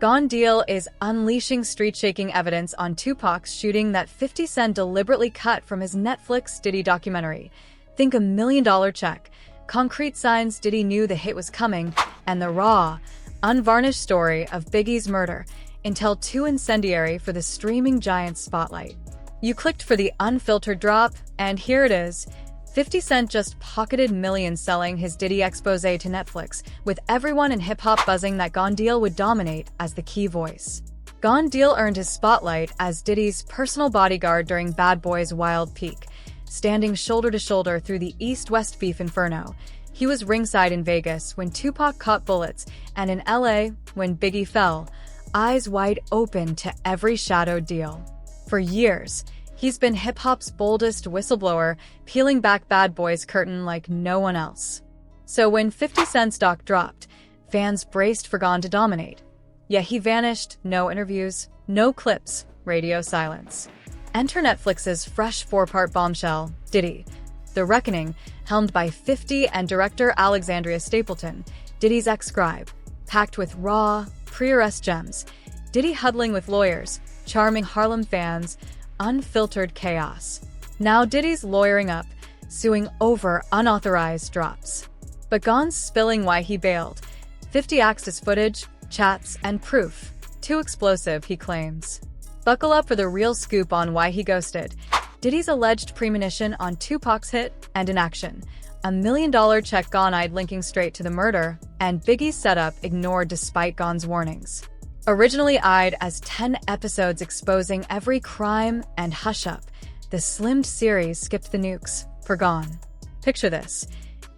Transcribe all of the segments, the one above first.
Gone Deal is unleashing street-shaking evidence on Tupac's shooting that 50 Cent deliberately cut from his Netflix Diddy documentary. Think $1 million check, concrete signs Diddy knew the hit was coming, and the raw, unvarnished story of Biggie's murder, Intel too incendiary for the streaming giant's spotlight. You clicked for the unfiltered drop, and here it is. 50 Cent just pocketed millions selling his Diddy expose to Netflix, with everyone in hip-hop buzzing that Gone Deal would dominate as the key voice. Gone Deal earned his spotlight as Diddy's personal bodyguard during Bad Boy's wild peak, standing shoulder to shoulder through the East-West beef inferno. He was ringside in Vegas when Tupac caught bullets, and in LA when Biggie fell, eyes wide open to every shadowed deal. For years, he's been hip-hop's boldest whistleblower, peeling back Bad Boy's curtain like no one else. So when 50 Cent's doc dropped, fans braced for Gone to dominate. Yet he vanished, no interviews, no clips, radio silence. Enter Netflix's fresh 4-part bombshell, Diddy, The Reckoning, helmed by 50 and director Alexandria Stapleton, Diddy's ex-scribe, packed with raw, pre-arrest gems, Diddy huddling with lawyers, charming Harlem fans, unfiltered chaos. Now Diddy's lawyering up, suing over unauthorized drops. But Gone's spilling why he bailed. 50 acts as footage, chats, and proof. Too explosive, he claims. Buckle up for the real scoop on why he ghosted. Diddy's alleged premonition on Tupac's hit, and in action. $1 million check Gone-eyed linking straight to the murder, and Biggie's setup ignored despite Gone's warnings. Originally eyed as 10 episodes exposing every crime and hush-up, the slimmed series skipped the nukes for Gone. Picture this.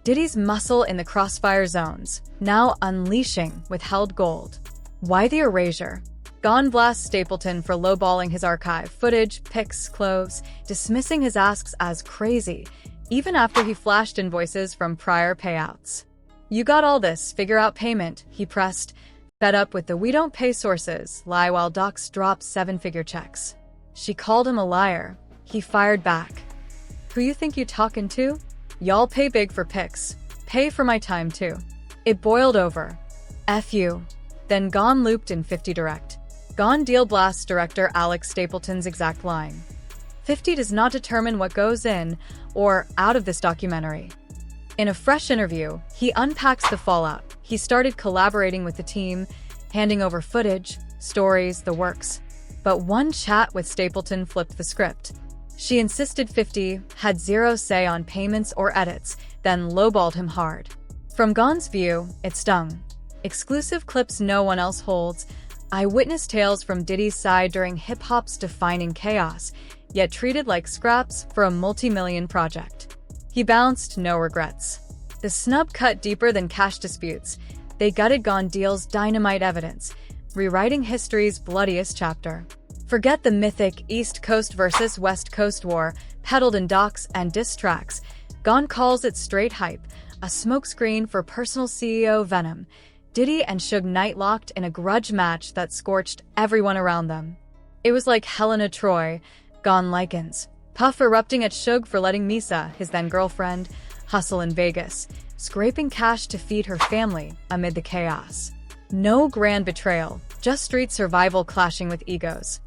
Diddy's muscle in the crossfire zones, now unleashing withheld gold. Why the erasure? Gone blasts Stapleton for lowballing his archive, footage, pics, clothes, dismissing his asks as crazy, even after he flashed invoices from prior payouts. You got all this, figure out payment, he pressed, fed up with the we don't pay sources, lie while docs drop 7-figure checks. She called him a liar. He fired back. Who you think you talking to? Y'all pay big for pics. Pay for my time too. It boiled over. F you. Then Gone looped in 50 Direct. Gone Deal blasts director Alex Stapleton's exact line. 50 does not determine what goes in or out of this documentary. In a fresh interview, he unpacks the fallout. He started collaborating with the team, handing over footage, stories, the works. But one chat with Stapleton flipped the script. She insisted 50 had zero say on payments or edits, then lowballed him hard. From Gone's view, it stung. Exclusive clips no one else holds, eyewitness tales from Diddy's side during hip-hop's defining chaos, yet treated like scraps for a multi-million project. He bounced, no regrets. The snub cut deeper than cash disputes. They gutted Gone Deal's dynamite evidence, rewriting history's bloodiest chapter. Forget the mythic East Coast versus West Coast war, peddled in docs and diss tracks. Gone calls it straight hype, a smokescreen for personal CEO venom. Diddy and Suge Knight-locked in a grudge match that scorched everyone around them. It was like Helena Troy, Gone likens. Puff erupting at Suge for letting Misa, his then-girlfriend, hustle in Vegas, scraping cash to feed her family amid the chaos. No grand betrayal, just street survival clashing with egos.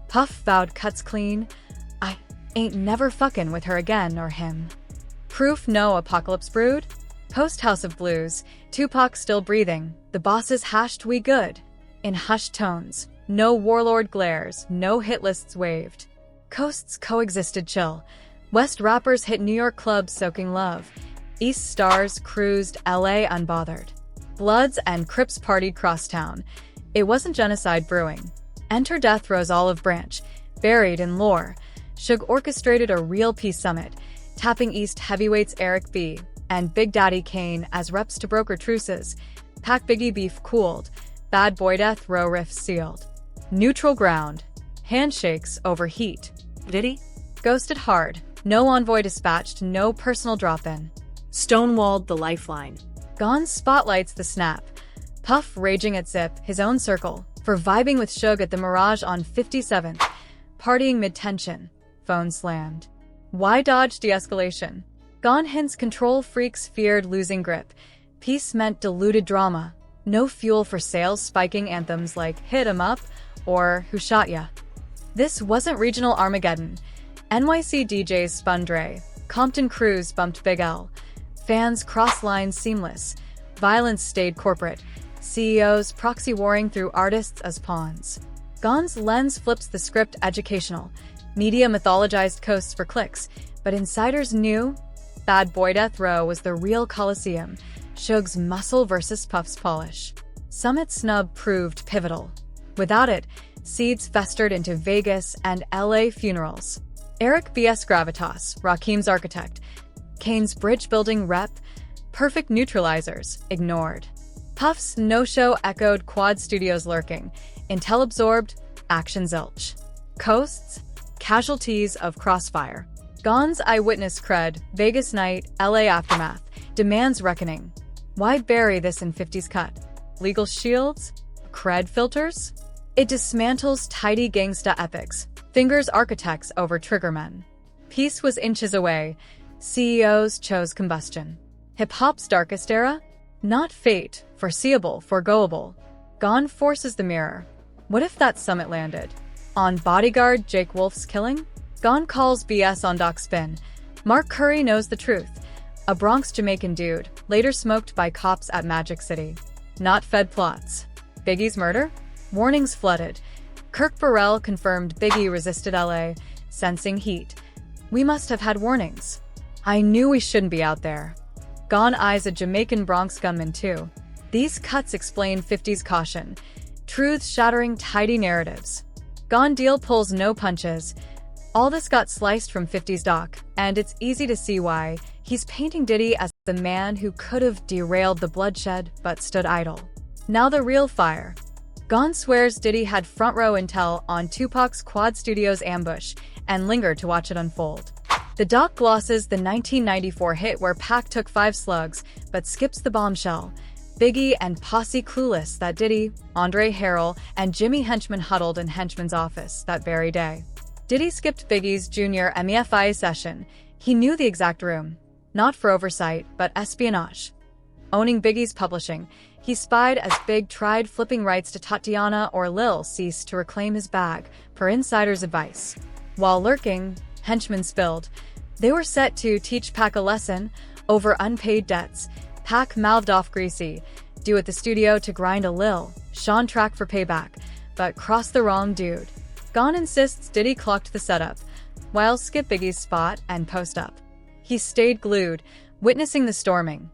Puff vowed cuts clean. I ain't never fucking with her again or him. Proof no apocalypse brewed? Post House of Blues, Tupac still breathing, the bosses hashed we good. In hushed tones, no warlord glares, no hit lists waved. Coasts coexisted chill. West rappers hit New York clubs soaking love. East stars cruised LA unbothered. Bloods and Crips partied crosstown. It wasn't genocide brewing. Enter Death Row's Olive Branch, buried in lore. Suge orchestrated a real peace summit, tapping East heavyweights Eric B. and Big Daddy Kane as reps to broker truces. Pac Biggie beef cooled. Bad Boy Death Row riff sealed. Neutral ground. Handshakes over heat. Diddy? Ghosted hard. No envoy dispatched, no personal drop-in. Stonewalled the lifeline. Gone spotlights the snap. Puff raging at Zip, his own circle, for vibing with Suge at the Mirage on 57th. Partying mid-tension. Phone slammed. Why dodge de-escalation? Gone hints control freaks feared losing grip. Peace meant diluted drama. No fuel for sales spiking anthems like Hit 'em Up or Who Shot Ya. This wasn't regional Armageddon. NYC DJs spun Dre, Compton crews bumped Big L, fans crossed lines seamless, violence stayed corporate, CEOs proxy warring through artists as pawns. Gone's lens flips the script educational. Media mythologized coasts for clicks, but insiders knew Bad Boy Death Row was the real Coliseum, Suge's muscle versus Puff's polish. Summit snub proved pivotal. Without it, seeds festered into Vegas and LA funerals. Eric B.S. Gravitas, Rakeem's architect, Kane's bridge-building rep, perfect neutralizers, ignored. Puff's no-show echoed Quad Studios lurking, Intel absorbed, action zilch. Coasts, casualties of crossfire. Gone's eyewitness cred, Vegas night, LA aftermath, demands reckoning. Why bury this in 50s cut? Legal shields? Cred filters? It dismantles tidy gangsta epics, fingers architects over triggermen. Peace was inches away. CEOs chose combustion. Hip-hop's darkest era? Not fate, foreseeable, foregoable. Gone forces the mirror. What if that summit landed? On bodyguard Jake Wolf's killing? Gone calls BS on Doc's spin. Mark Curry knows the truth. A Bronx Jamaican dude, later smoked by cops at Magic City. Not Fed plots. Biggie's murder? Warnings flooded. Kirk Burrell confirmed Biggie resisted LA, sensing heat. We must have had warnings. I knew we shouldn't be out there. Gone eyes a Jamaican Bronx gunman too. These cuts explain 50s caution. Truth-shattering tidy narratives. Gone deal pulls no punches. All this got sliced from 50s Doc, and it's easy to see why. He's painting Diddy as the man who could have derailed the bloodshed but stood idle. Now the real fire. Gone swears Diddy had front-row intel on Tupac's Quad Studios ambush and lingered to watch it unfold. The doc glosses the 1994 hit where Pac took 5 slugs, but skips the bombshell. Biggie and posse clueless that Diddy, Andre Harrell, and Jimmy Henchman huddled in Henchman's office that very day. Diddy skipped Biggie's junior MEFI session. He knew the exact room. Not for oversight, but espionage. Owning Biggie's publishing, he spied as Big tried flipping rights to Tatiana or Lil ceased to reclaim his bag, per insider's advice. While lurking, Henchman spilled. They were set to teach Pac a lesson over unpaid debts. Pac mouthed off greasy, due at the studio to grind a Lil, Sean track for payback, but crossed the wrong dude. Gone insists Diddy clocked the setup, while skip Biggie's spot and post up. He stayed glued, witnessing the storming.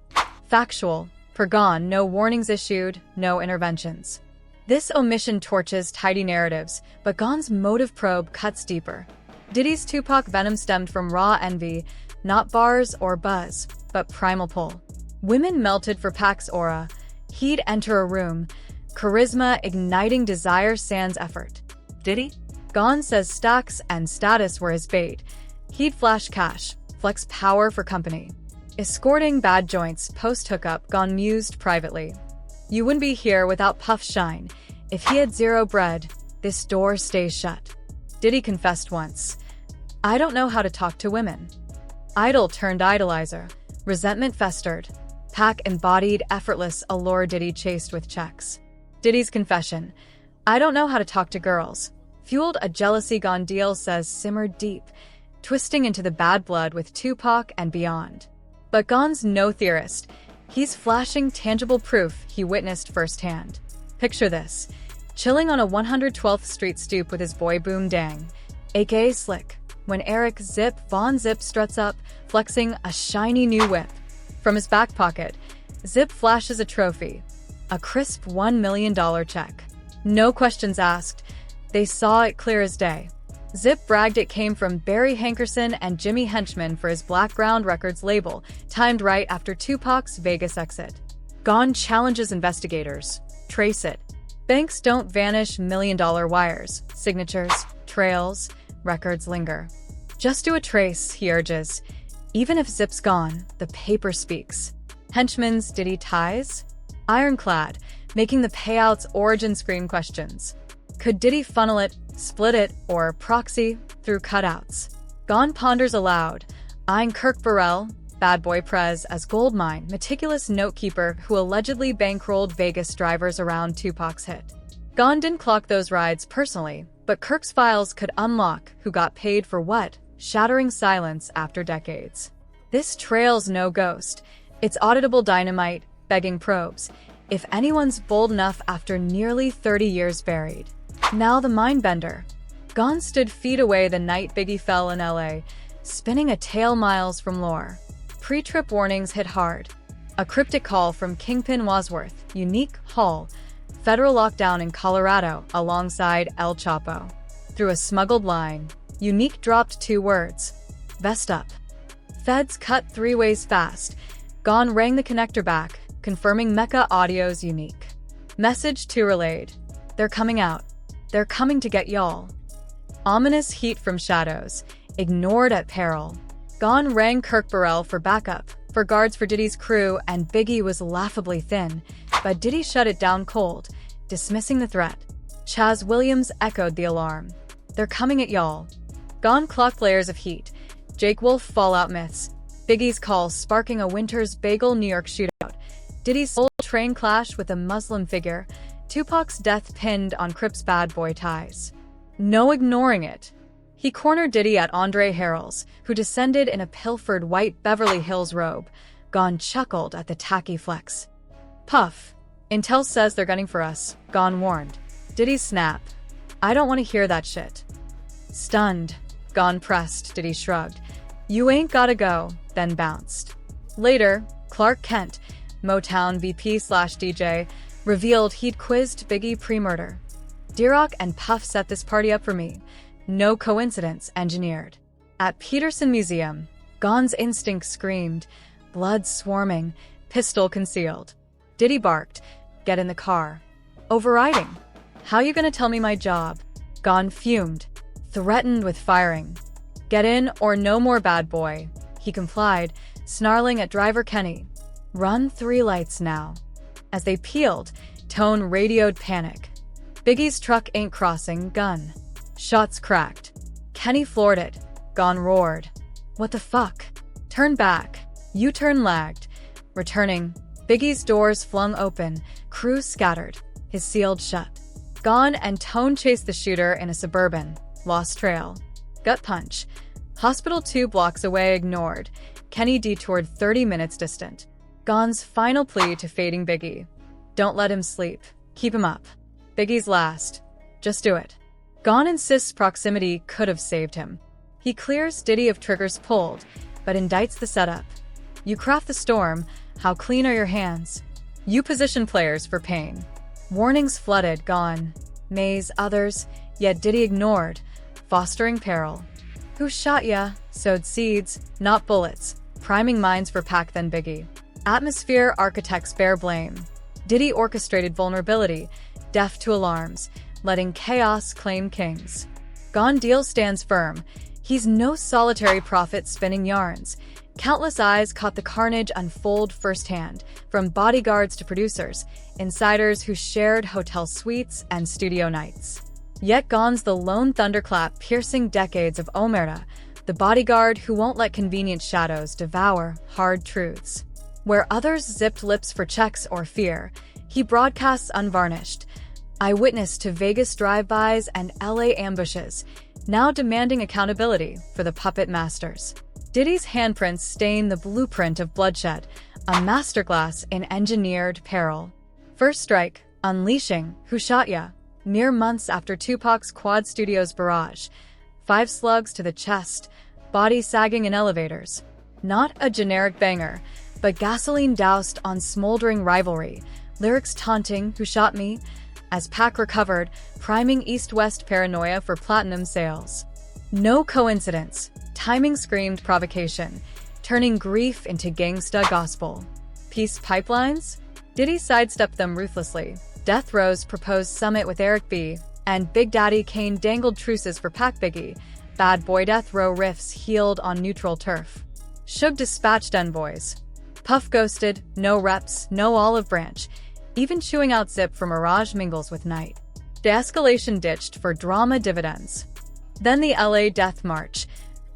Factual. Per Gone, no warnings issued, no interventions. This omission torches tidy narratives, but Gone's motive probe cuts deeper. Diddy's Tupac venom stemmed from raw envy, not bars or buzz, but primal pull. Women melted for Pac's aura. He'd enter a room, charisma igniting desire sans effort. Diddy? Gone says stacks and status were his bait. He'd flash cash, flex power for company. Escorting bad joints post-hookup, Gone mused privately. You wouldn't be here without Puff shine. If he had zero bread, this door stays shut. Diddy confessed once. I don't know how to talk to women. Idol turned idolizer. Resentment festered. Pac embodied effortless allure Diddy chased with checks. Diddy's confession. I don't know how to talk to girls. Fueled a jealousy Gone deal says simmered deep, twisting into the bad blood with Tupac and beyond. But Gone's no theorist. He's flashing tangible proof he witnessed firsthand. Picture this. Chilling on a 112th Street stoop with his boy Boom Dang, aka Slick, when Eric Zip Von Zip struts up, flexing a shiny new whip. From his back pocket, Zip flashes a trophy, a crisp $1 million check. No questions asked. They saw it clear as day. Zip bragged it came from Barry Hankerson and Jimmy Henchman for his Blackground Records label, timed right after Tupac's Vegas exit. Gone challenges investigators. Trace it. Banks don't vanish million-dollar wires. Signatures, trails, records linger. Just do a trace, he urges. Even if Zip's gone, the paper speaks. Henchman's Diddy ties? Ironclad, making the payouts origin screen questions. Could Diddy funnel it, split it, or proxy through cutouts? Gone ponders aloud, eyeing Kirk Burrell, Bad Boy Prez as Goldmine, meticulous notekeeper who allegedly bankrolled Vegas drivers around Tupac's hit. Gon didn't clock those rides personally, but Kirk's files could unlock who got paid for what, shattering silence after decades. This trail's no ghost. It's auditable dynamite, begging probes. If anyone's bold enough after nearly 30 years buried. Now the mindbender. Gon stood feet away the night Biggie fell in LA, spinning a tale miles from lore. Pre-trip warnings hit hard. A cryptic call from Kingpin Wadsworth, unique haul, federal lockdown in Colorado alongside El Chapo. Through a smuggled line, Unique dropped 2 words. Vest up. Feds cut 3 ways fast. Gon rang the connector back, confirming Mecca Audio's Unique. Message 2 relayed. They're coming out. They're coming to get y'all. Ominous heat from shadows. Ignored at peril. Gon rang Kirk Burrell for backup, for guards for Diddy's crew, and Biggie was laughably thin, but Diddy shut it down cold, dismissing the threat. Chaz Williams echoed the alarm. They're coming at y'all. Gon clocked layers of heat. Jake Wolf fallout myths. Biggie's call sparking a Winter's Bagel New York shootout. Diddy's soul train clash with a Muslim figure. Tupac's death pinned on Crip's bad boy ties. No ignoring it. He cornered Diddy at Andre Harrell's, who descended in a pilfered white Beverly Hills robe. Gon chuckled at the tacky flex. Puff. Intel says they're gunning for us, Gon warned. Diddy snap. I don't want to hear that shit. Stunned. Gon pressed, Diddy shrugged. You ain't gotta go, then bounced. Later, Clark Kent, Motown VP/DJ, revealed he'd quizzed Biggie pre-murder. D-Rock and Puff set this party up for me. No coincidence, engineered. At Peterson Museum, Gon's instinct screamed, blood swarming, pistol concealed. Diddy barked, get in the car. Overriding. How you gonna tell me my job? Gon fumed, threatened with firing. Get in or no more bad boy. He complied, snarling at driver Kenny. Run 3 lights now. As they peeled, Tone radioed panic. Biggie's truck ain't crossing, gun. Shots cracked. Kenny floored it. Gon roared. What the fuck? Turn back. U-turn lagged. Returning, Biggie's doors flung open, crew scattered, his sealed shut. Gon and Tone chased the shooter in a Suburban, lost trail. Gut punch. Hospital 2 blocks away ignored. Kenny detoured 30 minutes distant. Gon's final plea to fading Biggie. Don't let him sleep. Keep him up. Biggie's last. Just do it. Gon insists proximity could have saved him. He clears Diddy of triggers pulled, but indicts the setup. You craft the storm, how clean are your hands? You position players for pain. Warnings flooded, Gon. Maze others, yet Diddy ignored, fostering peril. Who shot ya? Sowed seeds, not bullets, priming minds for Pac then Biggie. Atmosphere architects bear blame. Diddy orchestrated vulnerability, deaf to alarms, letting chaos claim kings. Gon deal stands firm. He's no solitary prophet spinning yarns. Countless eyes caught the carnage unfold firsthand, from bodyguards to producers, insiders who shared hotel suites and studio nights. Yet Gon's the lone thunderclap piercing decades of omerta, the bodyguard who won't let convenient shadows devour hard truths. Where others zipped lips for checks or fear, he broadcasts unvarnished. Eyewitness to Vegas drive-bys and LA ambushes, now demanding accountability for the puppet masters. Diddy's handprints stain the blueprint of bloodshed, a masterclass in engineered peril. First strike, unleashing, who shot ya? Mere months after Tupac's Quad Studios barrage. 5 slugs to the chest, body sagging in elevators. Not a generic banger, but gasoline doused on smoldering rivalry. Lyrics taunting, who shot me? As Pac recovered, priming East-West paranoia for platinum sales. No coincidence. Timing screamed provocation, turning grief into gangsta gospel. Peace pipelines? Diddy sidestepped them ruthlessly. Death Row's proposed summit with Eric B. and Big Daddy Kane dangled truces for Pac Biggie. Bad boy Death Row riffs healed on neutral turf. Suge dispatched envoys. Puff ghosted, no reps, no olive branch. Even chewing out Zip for Mirage mingles with Night. De-escalation ditched for drama dividends. Then the LA Death March.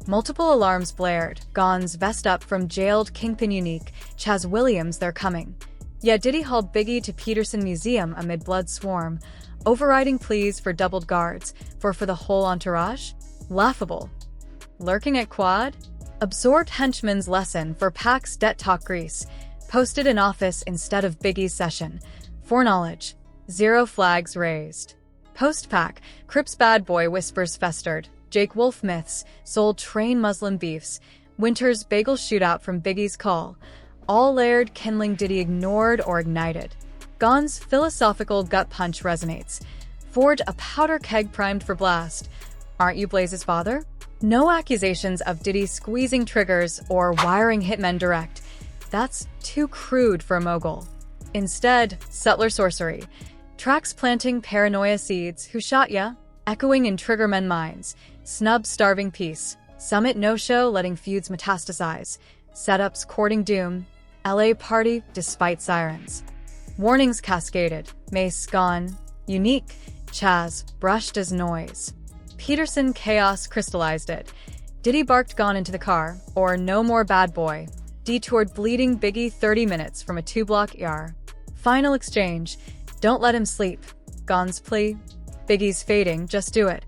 Multiple alarms blared, Gon's vest up from jailed Kingpin Unique, Chaz Williams they're coming. Yet Diddy hauled Biggie to Peterson Museum amid blood swarm, overriding pleas for doubled guards, for the whole entourage? Laughable. Lurking at Quad? Absorbed henchman's lesson for Pac's debt talk Greece, posted in office instead of Biggie's session. Foreknowledge. 0 flags raised. Post-Pac, Crips bad boy whispers festered. Jake Wolf myths, sold train Muslim beefs. Winter's bagel shootout from Biggie's call. All layered kindling Diddy ignored or ignited. Gon's philosophical gut punch resonates. Forge a powder keg primed for blast. Aren't you Blaze's father? No accusations of Diddy squeezing triggers or wiring hitmen direct. That's too crude for a mogul. Instead, subtler sorcery. Tracks planting paranoia seeds, who shot ya? Echoing in triggermen minds. Snub starving peace. Summit no-show letting feuds metastasize. Setups courting doom. LA party despite sirens. Warnings cascaded. Mace gone. Unique. Chaz brushed as noise. Peterson chaos crystallized it. Diddy barked Gon into the car, or no more bad boy. Detoured bleeding Biggie 30 minutes from a 2-block ER. Final exchange. Don't let him sleep. Gon's plea. Biggie's fading, just do it.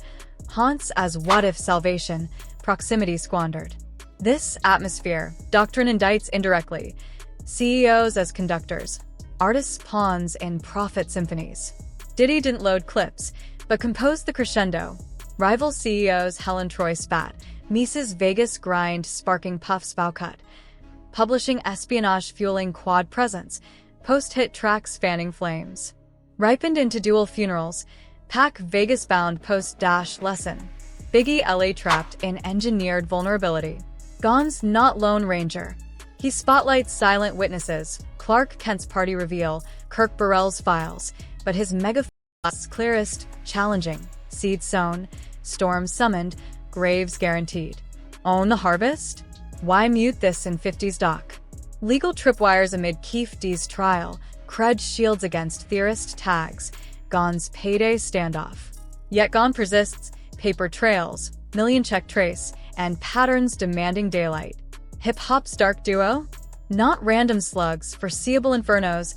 Haunts as what-if salvation, proximity squandered. This atmosphere, doctrine indicts indirectly. CEOs as conductors. Artists pawns in profit symphonies. Diddy didn't load clips, but composed the crescendo. Rival CEOs Helen Troy spat. Mises Vegas grind sparking Puff's bow cut. Publishing espionage fueling Quad presence. Post-hit tracks fanning flames. Ripened into dual funerals. Pac Vegas-bound post-dash lesson. Biggie LA trapped in engineered vulnerability. Gon's not Lone Ranger. He spotlights silent witnesses. Clark Kent's party reveal. Kirk Burrell's files. But his mega-'s clearest, challenging. Seed sown. Storm summoned. Graves guaranteed. Own the harvest? Why mute this in 50s doc? Legal tripwires amid Keefe D's trial. Cred shields against theorist tags. Gon's payday standoff. Yet Gon persists, paper trails, million-check trace, and patterns demanding daylight. Hip-hop's dark duo? Not random slugs, foreseeable infernos.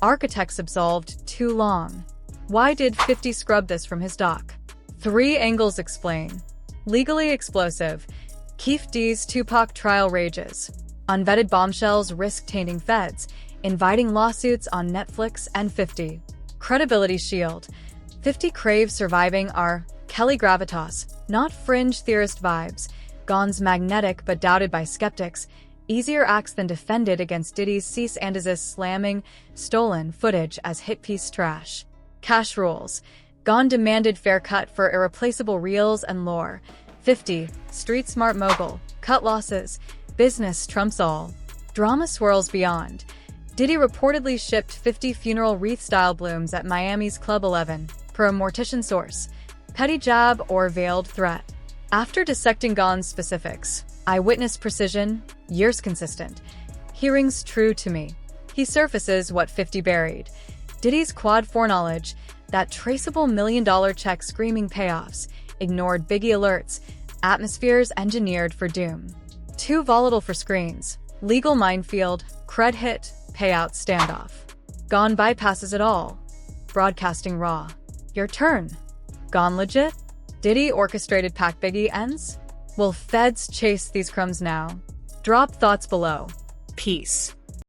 Architects absolved too long. Why did 50 scrub this from his doc? 3 angles explain. Legally explosive. Keefe D's Tupac trial rages. Unvetted bombshells risk tainting feds, inviting lawsuits on Netflix and 50. Credibility shield. 50 craves surviving are Kelly gravitas, not fringe theorist vibes. Gon's magnetic but doubted by skeptics. Easier acts than defended against Diddy's cease and desist slamming stolen footage as hit piece trash. Cash rules. Gon demanded fair cut for irreplaceable reels and lore. 50. Street smart mogul. Cut losses. Business trumps all. Drama swirls beyond. Diddy reportedly shipped 50 funeral wreath-style blooms at Miami's Club 11, per a mortician source. Petty jab or veiled threat. After dissecting Gon's specifics, eyewitness precision, years consistent. Hearings true to me. He surfaces what 50 buried. Diddy's quad foreknowledge, that traceable million-dollar check screaming payoffs, ignored Biggie alerts, atmospheres engineered for doom. Too volatile for screens. Legal minefield, cred hit, payout standoff. Gon bypasses it all. Broadcasting raw. Your turn. Gon legit? Diddy orchestrated Pac Biggie ends? Will feds chase these crumbs now? Drop thoughts below. Peace.